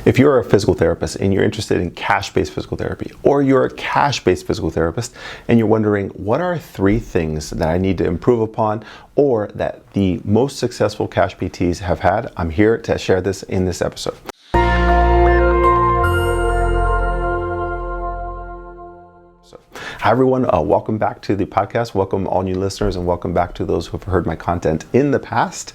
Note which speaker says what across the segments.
Speaker 1: If you're a physical therapist and you're interested in cash-based physical therapy, or you're a cash-based physical therapist and you're wondering, what are 3 things that I need to improve upon or that the most successful cash PTs have had, I'm here to share this in this episode. Hi everyone, welcome back to the podcast. Welcome all new listeners and welcome back to those who have heard my content in the past.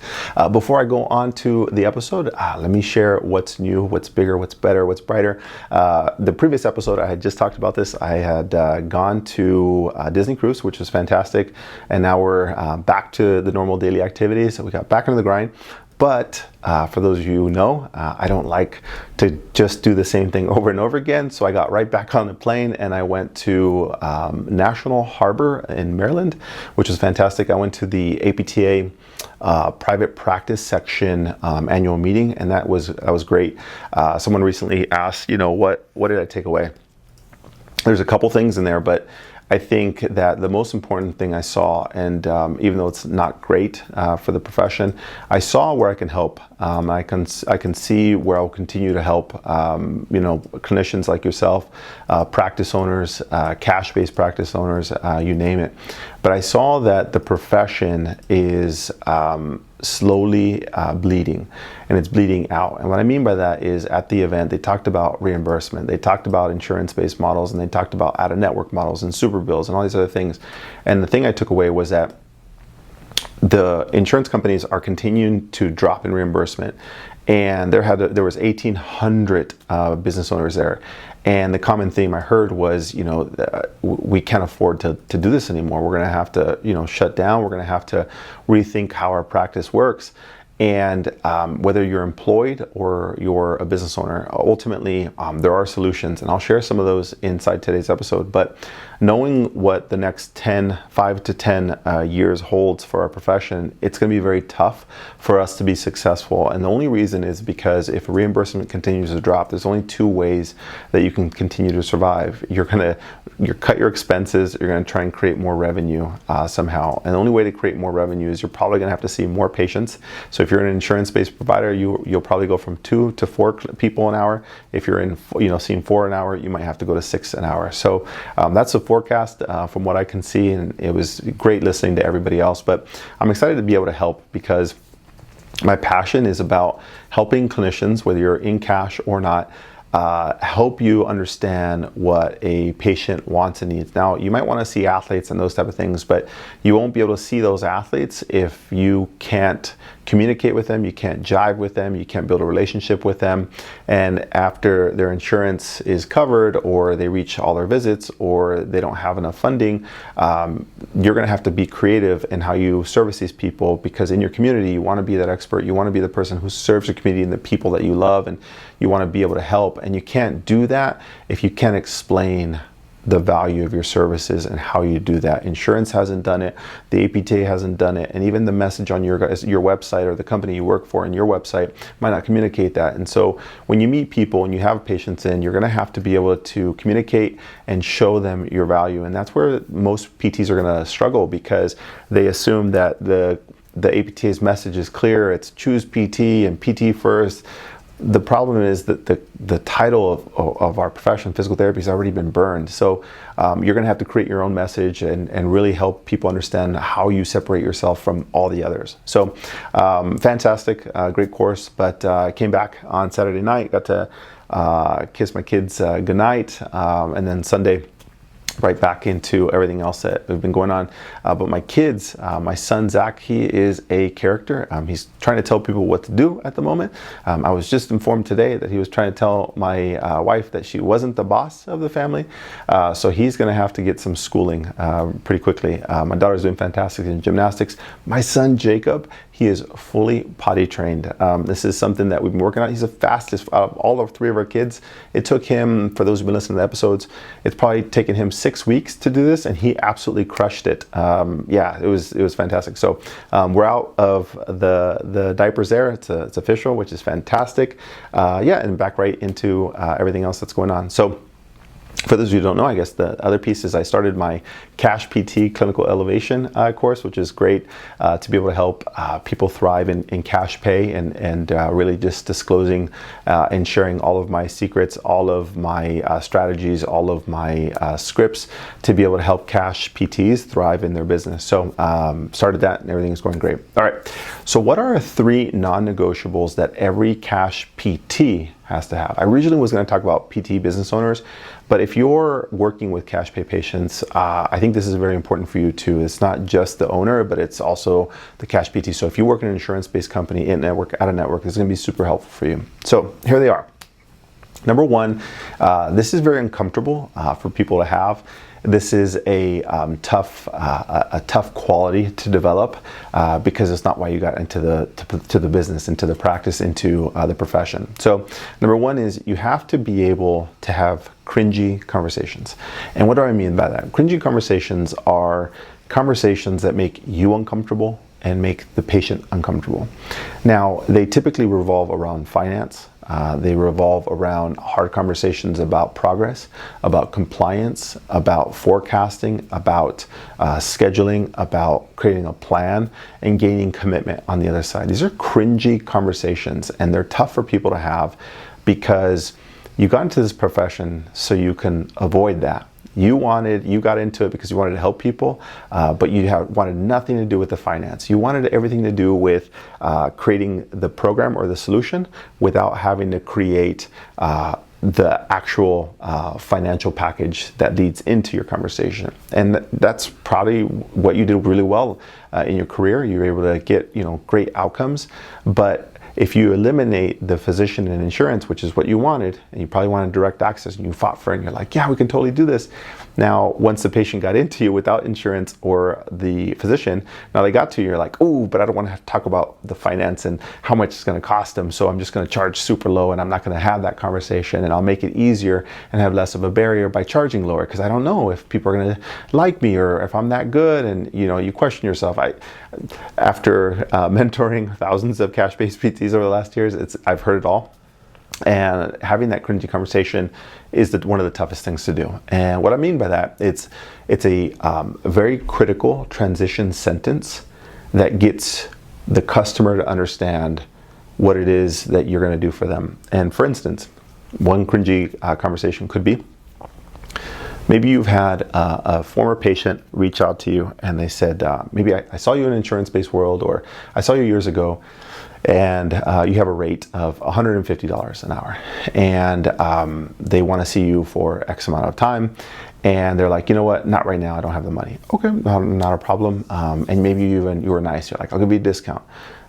Speaker 1: Before I go on to the episode, let me share what's new, what's bigger, what's better, what's brighter. The previous episode, I had just talked about this. I had gone to Disney Cruise, which was fantastic. And now we're back to the normal daily activities. So we got back into the grind. But for those of you who know, I don't like to just do the same thing over and over again. So I got right back on the plane and I went to National Harbor in Maryland, which was fantastic. I went to the APTA private practice section annual meeting, and that was great. Someone recently asked, what did I take away? There's a couple things in there, but I think that the most important thing I saw, and even though it's not great for the profession, I saw where I can help. I can see where I'll continue to help, clinicians like yourself, practice owners, cash-based practice owners, you name it. But I saw that the profession is slowly bleeding, and it's bleeding out. And what I mean by that is, at the event, they talked about reimbursement, they talked about insurance-based models, and they talked about out-of-network models and super bills and all these other things. And the thing I took away was that the insurance companies are continuing to drop in reimbursement, and there was 1,800 business owners there. And the common theme I heard was, we can't afford to do this anymore. We're going to have to, shut down. We're going to have to rethink how our practice works. And whether you're employed or you're a business owner, ultimately there are solutions, and I'll share some of those inside today's episode. But knowing what the next 5 to 10 years holds for our profession, it's going to be very tough for us to be successful. And the only reason is because if reimbursement continues to drop, there's only 2 ways that you can continue to survive. You're cut your expenses, you're going to try and create more revenue somehow. And the only way to create more revenue is you're probably going to have to see more patients. So if you're an insurance-based provider, you'll probably go from 2 to 4 people an hour. If you're seeing 4 an hour, you might have to go to 6 an hour. So that's the forecast from what I can see, and it was great listening to everybody else. But I'm excited to be able to help, because my passion is about helping clinicians, whether you're in cash or not, help you understand what a patient wants and needs. Now, you might want to see athletes and those type of things, but you won't be able to see those athletes if you can't communicate with them, you can't jive with them, you can't build a relationship with them. And after their insurance is covered, or they reach all their visits, or they don't have enough funding, you're going to have to be creative in how you service these people, because in your community, you want to be that expert. You want to be the person who serves your community and the people that you love, and you want to be able to help. And you can't do that if you can't explain the value of your services and how you do that. Insurance hasn't done it, the APTA hasn't done it, and even the message on your website or the company you work for in your website might not communicate that. And so when you meet people and you have patients in, you're going to have to be able to communicate and show them your value. And that's where most PTs are going to struggle, because they assume that the APTA's message is clear. It's choose PT and PT first. The problem is that the title of our profession, physical therapy, has already been burned. So you're going to have to create your own message and really help people understand how you separate yourself from all the others. So fantastic, great course. But I came back on Saturday night, got to kiss my kids goodnight, and then Sunday, right back into everything else that has been going on. But my kids, my son Zach, he is a character. He's trying to tell people what to do at the moment. I was just informed today that he was trying to tell my wife that she wasn't the boss of the family. So he's going to have to get some schooling pretty quickly. My daughter's doing fantastic in gymnastics. My son Jacob, he is fully potty trained. This is something that we've been working on. He's the fastest out of all 3 of our kids. It took him, for those who've been listening to the episodes, it's probably taken him 6 weeks to do this, and he absolutely crushed it. It was fantastic. So we're out of the diapers there. It's official, which is fantastic. And back right into everything else that's going on. So For those of you who don't know, I guess the other piece is I started my Cash PT Clinical Elevation course, which is great to be able to help people thrive in cash pay and really just disclosing and sharing all of my secrets, all of my strategies, all of my scripts to be able to help cash PTs thrive in their business. So started that and everything is going great. All right, so what are 3 non-negotiables that every cash PT has to have? I originally was going to talk about PT business owners, but if you're working with cash pay patients, I think this is very important for you too. It's not just the owner, but it's also the cash PT. So if you work in an insurance-based company, in network, out of network, this is going to be super helpful for you. So here they are. Number 1, this is very uncomfortable for people to have. This is a tough quality to develop because it's not why you got into the business, into the practice, into the profession. So number 1 is you have to be able to have cringy conversations. And what do I mean by that? Cringy conversations are conversations that make you uncomfortable and make the patient uncomfortable. Now, they typically revolve around finance. They revolve around hard conversations about progress, about compliance, about forecasting, about scheduling, about creating a plan, and gaining commitment on the other side. These are cringy conversations, and they're tough for people to have because you got into this profession so you can avoid that. You got into it because you wanted to help people, but you wanted nothing to do with the finance. You wanted everything to do with creating the program or the solution without having to create the actual financial package that leads into your conversation. And that's probably what you did really well in your career. You were able to get great outcomes, but if you eliminate the physician and insurance, which is what you wanted, and you probably wanted direct access, and you fought for it, and you're like, yeah, we can totally do this. Now, once the patient got into you without insurance or the physician, now they got to you, you're like, oh, but I don't want to have to talk about the finance and how much it's going to cost them, so I'm just going to charge super low, and I'm not going to have that conversation, and I'll make it easier and have less of a barrier by charging lower, because I don't know if people are going to like me or if I'm that good, and you question yourself. After mentoring thousands of cash-based PTs over the last years, I've heard it all. And having that cringy conversation is one of the toughest things to do. And what I mean by that, it's a very critical transition sentence that gets the customer to understand what it is that you're going to do for them. And for instance, one cringy conversation could be, maybe you've had a former patient reach out to you and they said, maybe I saw you in an insurance-based world, or I saw you years ago, and you have a rate of $150 an hour, and they want to see you for X amount of time, and they're like, you know what, not right now, I don't have the money. Okay, not a problem. And maybe you were nice, you're like, I'll give you a discount,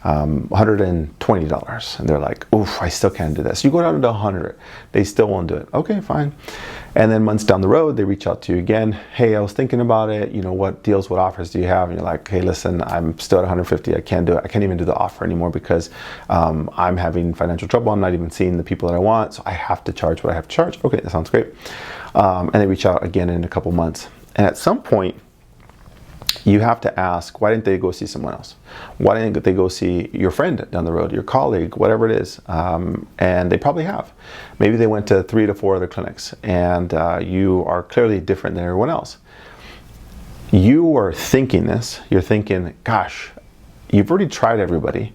Speaker 1: $120, and they're like, oof, I still can't do this. You go down to 100, they still won't do it. Okay, fine. And then months down the road, they reach out to you again. Hey, I was thinking about it. What deals, what offers do you have? And you're like, hey, listen, I'm still at 150. I can't do it. I can't even do the offer anymore because I'm having financial trouble. I'm not even seeing the people that I want. So I have to charge what I have to charge. Okay, that sounds great. And they reach out again in a couple months. And at some point, you have to ask, why didn't they go see someone else? Why didn't they go see your friend down the road, your colleague, whatever it is? And they probably have. Maybe they went to 3 to 4 other clinics, and you are clearly different than everyone else. You are thinking this. You're thinking, gosh, you've already tried everybody.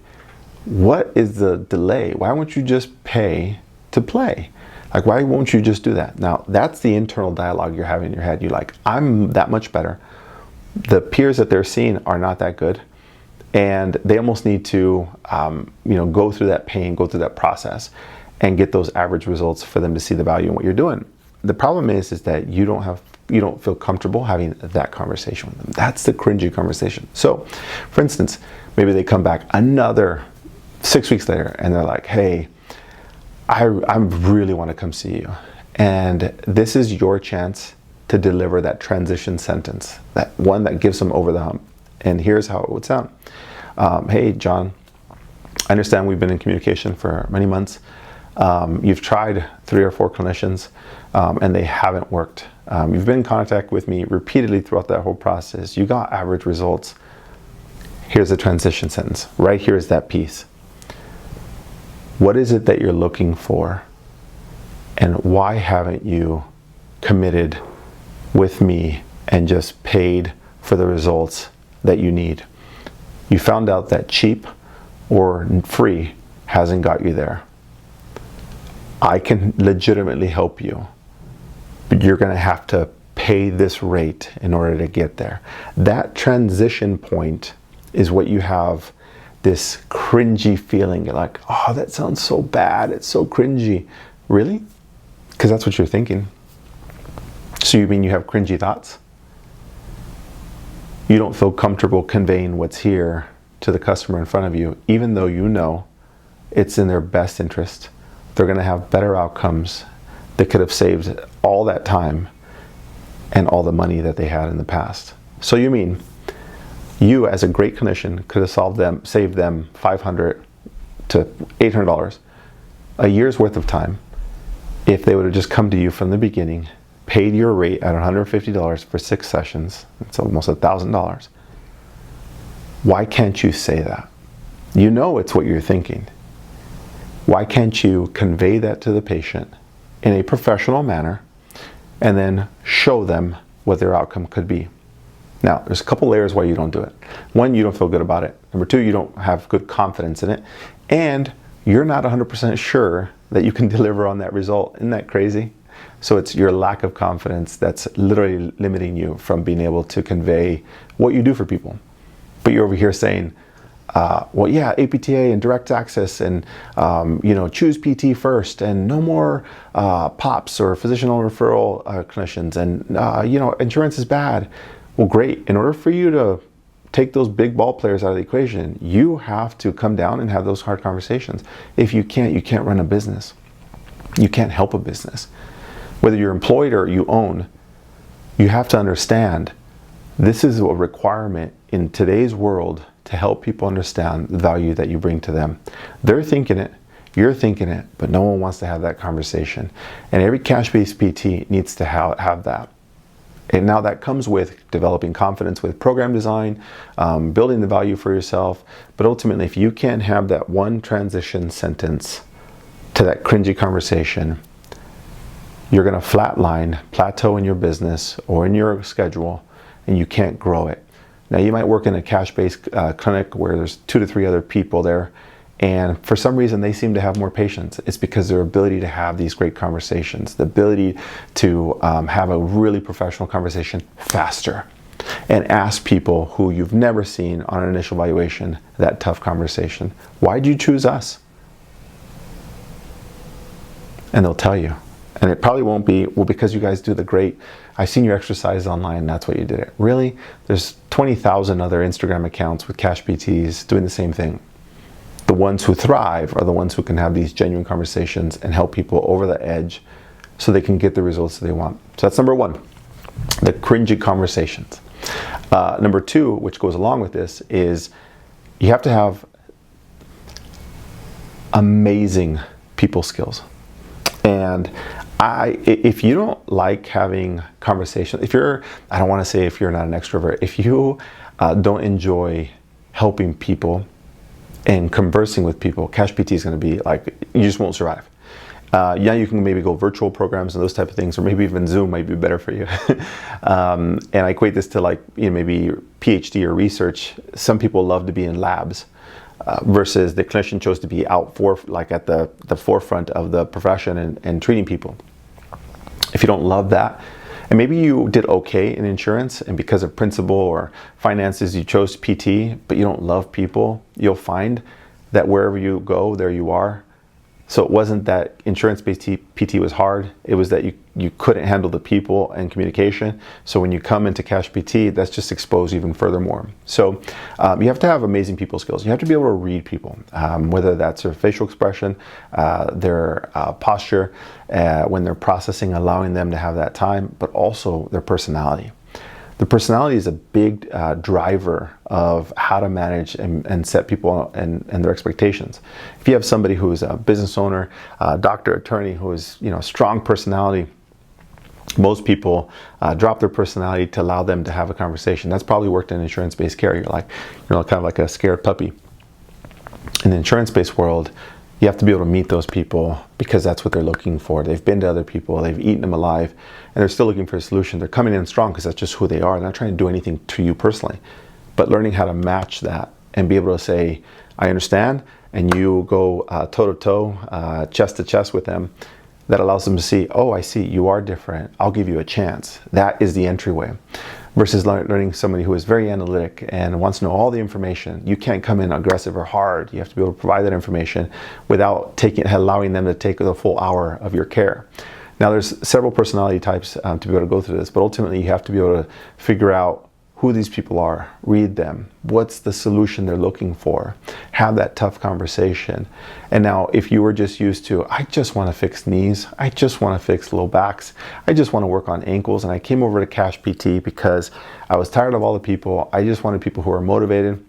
Speaker 1: What is the delay? Why won't you just pay to play? Like, why won't you just do that? Now, that's the internal dialogue you're having in your head. You're like, I'm that much better. The peers that they're seeing are not that good, and they almost need to go through that pain, go through that process, and get those average results for them to see the value in what you're doing. The problem is that you don't feel comfortable having that conversation with them. That's the cringy conversation. So, for instance, maybe they come back another 6 weeks later, and they're like, hey, I really want to come see you, and this is your chance to deliver that transition sentence, that one that gives them over the hump. And here's how it would sound. Hey, John, I understand we've been in communication for many months. You've tried 3 or 4 clinicians, and they haven't worked. You've been in contact with me repeatedly throughout that whole process. You got average results. Here's the transition sentence. Right here is that piece. What is it that you're looking for? And why haven't you committed with me and just paid for the results that you need. You found out that cheap or free hasn't got you there. I can legitimately help you, but you're going to have to pay this rate in order to get there. That transition point is what you have this cringy feeling. You're like, oh, that sounds so bad. It's so cringy. Really? Because that's what you're thinking. So you mean you have cringy thoughts? You don't feel comfortable conveying what's here to the customer in front of you, even though you know it's in their best interest. They're going to have better outcomes. They could have saved all that time and all the money that they had in the past. So you mean you, as a great clinician, could have saved them $500 to $800, a year's worth of time, if they would have just come to you from the beginning, paid your rate at $150 for 6 sessions. It's almost $1,000. Why can't you say that? You know it's what you're thinking. Why can't you convey that to the patient in a professional manner and then show them what their outcome could be? Now, there's a couple layers why you don't do it. One, you don't feel good about it. Number two, you don't have good confidence in it. And you're not 100% sure that you can deliver on that result. Isn't that crazy? So it's your lack of confidence that's literally limiting you from being able to convey what you do for people. But you're over here saying, well, yeah, APTA and direct access and, choose PT first and no more POPs or physician-owned referral clinicians and, insurance is bad. Well, great. In order for you to take those big ball players out of the equation, you have to come down and have those hard conversations. If you can't run a business. You can't help a business. Whether you're employed or you own, you have to understand this is a requirement in today's world to help people understand the value that you bring to them. They're thinking it, you're thinking it, but no one wants to have that conversation. And every cash-based PT needs to have that. And now that comes with developing confidence with program design, building the value for yourself. But ultimately, if you can't have that one transition sentence to that cringy conversation, you're going to flatline, plateau in your business or in your schedule, and you can't grow it. Now, you might work in a cash-based clinic where there's 2 to 3 other people there, and for some reason they seem to have more patience. It's because their ability to have these great conversations, the ability to have a really professional conversation faster and ask people who you've never seen on an initial evaluation that tough conversation. Why did you choose us? And they'll tell you. And it probably won't be, well, because you guys do the great, I've seen your exercises online, that's why you did it. Really? There's 20,000 other Instagram accounts with cash PTs doing the same thing. The ones who thrive are the ones who can have these genuine conversations and help people over the edge so they can get the results that they want. So that's number one, the cringy conversations. Number two, which goes along with this, is you have to have amazing people skills. And if you don't like having conversations, I don't want to say if you're not an extrovert, if you don't enjoy helping people and conversing with people, cash PT is going to be like, you just won't survive. You can maybe go virtual programs and those type of things, or maybe even Zoom might be better for you. And I equate this to maybe PhD or research. Some people love to be in labs. Versus the clinician chose to be out at the forefront of the profession and treating people. If you don't love that, and maybe you did okay in insurance and because of principle or finances you chose PT, but you don't love people, you'll find that wherever you go, there you are. So it wasn't that insurance-based PT was hard, it was that you couldn't handle the people and communication. So when you come into cash PT, that's just exposed even furthermore. So you have to have amazing people skills. You have to be able to read people, whether that's their facial expression, their posture, when they're processing, allowing them to have that time, but also their personality. The personality is a big driver of how to manage and set people and their expectations. If you have somebody who is a business owner, doctor, attorney, who is strong personality, most people drop their personality to allow them to have a conversation. That's probably worked in insurance-based care. You're kind of like a scared puppy. In the insurance-based world, You have to be able to meet those people because that's what they're looking for. They've been to other people, they've eaten them alive, and they're still looking for a solution. They're coming in strong because that's just who they are. They're not trying to do anything to you personally, but learning how to match that and be able to say, I understand, and you go toe to toe, chest to chest with them. That allows them to see, oh, I see, you are different. I'll give you a chance. That is the entryway. Versus learning somebody who is very analytic and wants to know all the information. You can't come in aggressive or hard. You have to be able to provide that information without allowing them to take the full hour of your care. Now, there's several personality types to be able to go through this, but ultimately you have to be able to figure out who these people are, read them, what's the solution they're looking for, have that tough conversation. And now if you were just used to, I just want to fix knees, I just want to fix low backs, I just want to work on ankles, and I came over to Cash PT because I was tired of all the people, I just wanted people who are motivated,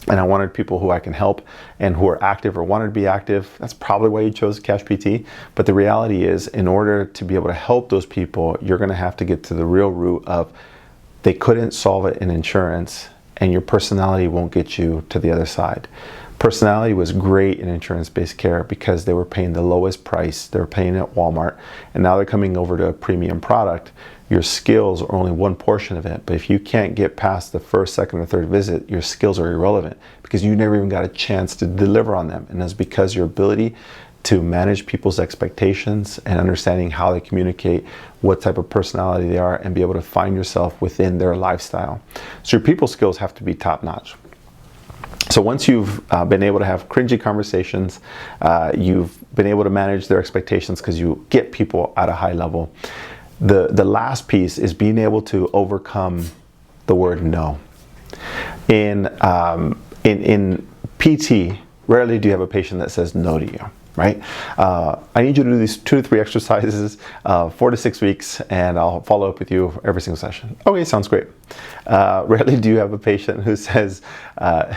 Speaker 1: and I wanted people who I can help and who are active or wanted to be active. That's probably why you chose Cash PT. But the reality is, in order to be able to help those people, you're going to have to get to the real root of they couldn't solve it in insurance, and your personality won't get you to the other side. Personality was great in insurance-based care because they were paying the lowest price. They were paying at Walmart, and now they're coming over to a premium product. Your skills are only one portion of it, but if you can't get past the first, second, or third visit, your skills are irrelevant because you never even got a chance to deliver on them. And that's because your ability to manage people's expectations and understanding how they communicate, what type of personality they are, and be able to find yourself within their lifestyle. So your people skills have to be top notch. So once you've been able to have cringy conversations, you've been able to manage their expectations because you get people at a high level. The last piece is being able to overcome the word no. In PT, rarely do you have a patient that says no to you. Right? I need you to do these 2 to 3 exercises, 4 to 6 weeks, and I'll follow up with you every single session. Okay, sounds great. Rarely do you have a patient who says, I'd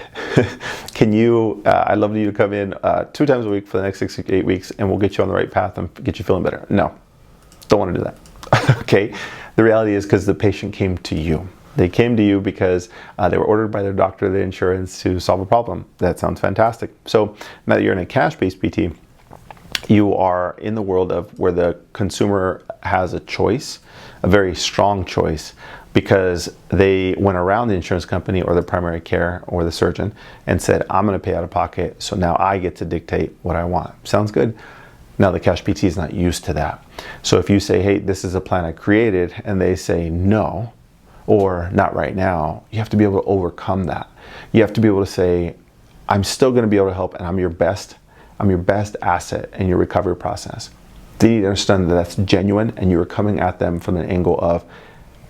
Speaker 1: love you to come in 2 times a week for the next 6 to 8 weeks, and we'll get you on the right path and get you feeling better. No, don't want to do that. Okay, the reality is because the patient came to you. They came to you because they were ordered by their doctor, the insurance, to solve a problem. That sounds fantastic. So now that you're in a cash-based PT, you are in the world of where the consumer has a choice, a very strong choice, because they went around the insurance company or the primary care or the surgeon and said, I'm going to pay out of pocket, so now I get to dictate what I want. Sounds good? Now the cash PT is not used to that. So if you say, hey, this is a plan I created, and they say no, or not right now, you have to be able to overcome that. You have to be able to say, I'm still going to be able to help, and I'm your best asset in your recovery process. They need to understand that that's genuine, and you're coming at them from an angle of,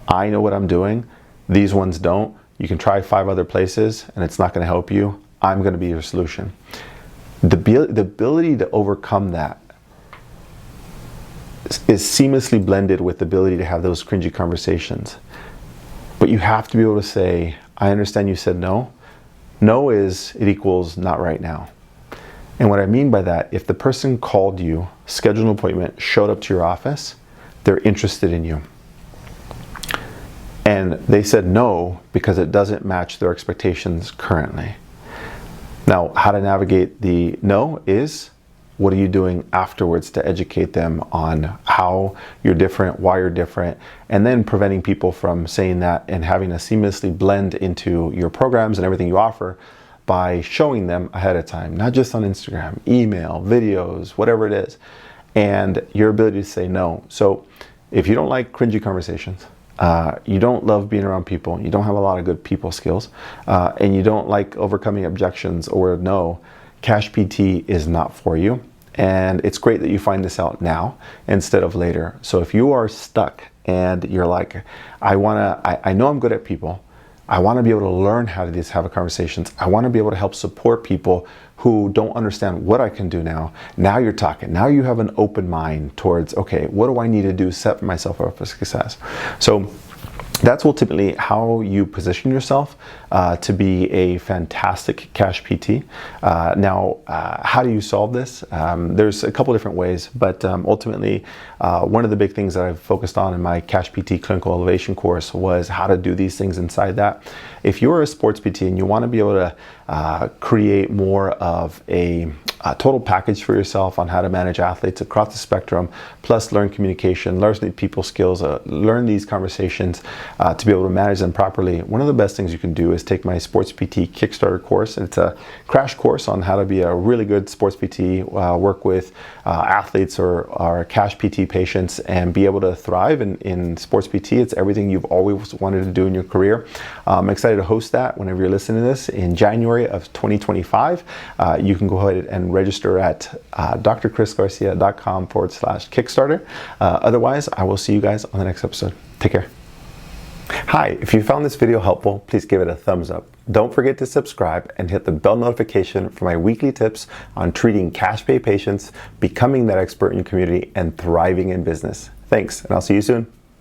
Speaker 1: I know what I'm doing, these ones don't. You can try 5 other places, and it's not going to help you. I'm going to be your solution. The ability to overcome that is seamlessly blended with the ability to have those cringy conversations. But you have to be able to say, I understand you said no. No it equals not right now. And what I mean by that, if the person called you, scheduled an appointment, showed up to your office, they're interested in you. And they said no because it doesn't match their expectations currently. Now, how to navigate the no is, what are you doing afterwards to educate them on how you're different, why you're different, and then preventing people from saying that and having to seamlessly blend into your programs and everything you offer by showing them ahead of time, not just on Instagram, email, videos, whatever it is, and your ability to say no. So if you don't like cringy conversations, you don't love being around people, you don't have a lot of good people skills, and you don't like overcoming objections or no, Cash PT is not for you. And it's great that you find this out now instead of later. So if you are stuck and you're like, I know I'm good at people, I want to be able to learn how to have conversations, I want to be able to help support people who don't understand what I can do now. Now you're talking. Now you have an open mind towards, okay, what do I need to do to set myself up for success? So that's ultimately how you position yourself to be a fantastic cash PT. Now, how do you solve this? There's a couple different ways, but ultimately, one of the big things that I've focused on in my Cash PT Clinical Elevation course was how to do these things inside that. If you're a sports PT and you want to be able to create more of a total package for yourself on how to manage athletes across the spectrum, plus learn communication, learn people skills, learn these conversations to be able to manage them properly, one of the best things you can do is take my Sports PT Kickstarter course. It's a crash course on how to be a really good sports PT, work with athletes or cash PT patients, and be able to thrive in sports PT. It's everything you've always wanted to do in your career. I'm excited to host that whenever you're listening to this in January of 2025. You can go ahead and register at drchrisgarcia.com/Kickstarter. Otherwise, I will see you guys on the next episode. Take care. Hi, if you found this video helpful, please give it a thumbs up. Don't forget to subscribe and hit the bell notification for my weekly tips on treating cash pay patients, becoming that expert in your community, and thriving in business. Thanks, and I'll see you soon.